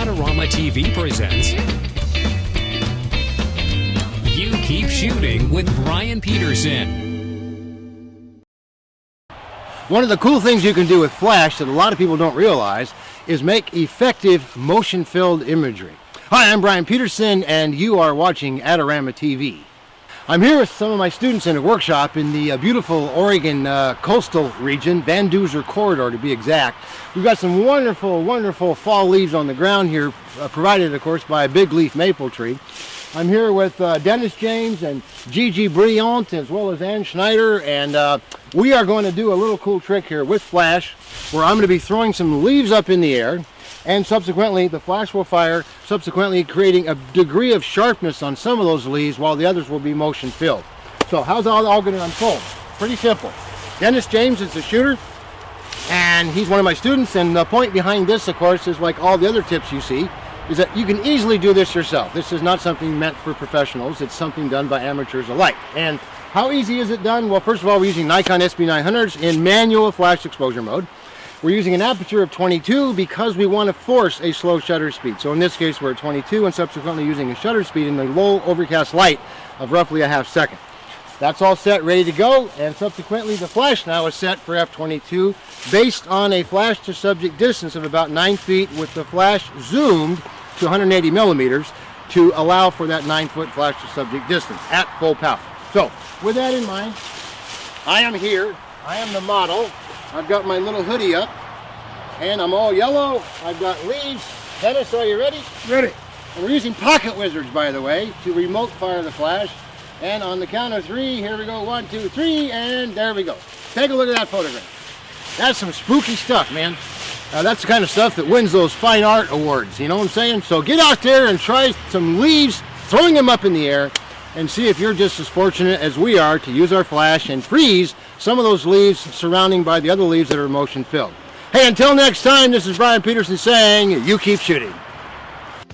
Adorama TV presents You Keep Shooting with Brian Peterson. One of the cool things you can do with flash that a lot of people don't realize is make effective motion-filled imagery. Hi, I'm Brian Peterson, and you are watching Adorama TV. I'm here with some of my students in a workshop in the beautiful Oregon coastal region, Van Duzer corridor to be exact. We've got some wonderful, wonderful fall leaves on the ground here, provided of course by a big leaf maple tree. I'm here with Dennis James and Gigi Briant, as well as Ann Schneider, and we are going to do a little cool trick here with flash, where I'm going to be throwing some leaves up in the air, and subsequently the flash will fire, subsequently creating a degree of sharpness on some of those leaves while the others will be motion filled. So how's that all going to unfold? Pretty simple. Dennis James is the shooter, and he's one of my students, and the point behind this, of course, is like all the other tips you see, is that you can easily do this yourself. This is not something meant for professionals. It's something done by amateurs alike. And how easy is it done? Well, first of all, we're using Nikon SB900s in manual flash exposure mode. We're using an aperture of 22 because we want to force a slow shutter speed. So in this case, we're at 22 and subsequently using a shutter speed in the low overcast light of roughly a half second. That's all set, ready to go, and subsequently the flash now is set for f22 based on a flash to subject distance of about 9 feet with the flash zoomed to 180 millimeters to allow for that 9-foot flash to subject distance at full power. So with that in mind, I am here, I am the model. I've got my little hoodie up, and I'm all yellow. I've got leaves. Dennis, are you ready? Ready. And we're using pocket wizards, by the way, to remote fire the flash. And on the count of 3, here we go, 1, 2, 3, and there we go. Take a look at that photograph. That's some spooky stuff, man. That's the kind of stuff that wins those fine art awards, you know what I'm saying? So get out there and try some leaves, throwing them up in the air, and see if you're just as fortunate as we are to use our flash and freeze some of those leaves surrounding by the other leaves that are motion filled. Hey, until next time, this is Brian Peterson saying, you keep shooting.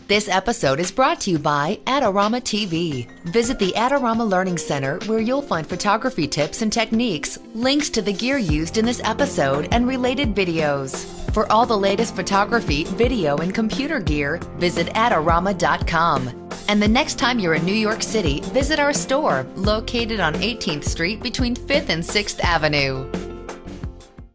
This episode is brought to you by Adorama TV. Visit the Adorama Learning Center, where you'll find photography tips and techniques, links to the gear used in this episode, and related videos. For all the latest photography, video, and computer gear, visit Adorama.com. And the next time you're in New York City, visit our store, located on 18th Street between 5th and 6th Avenue.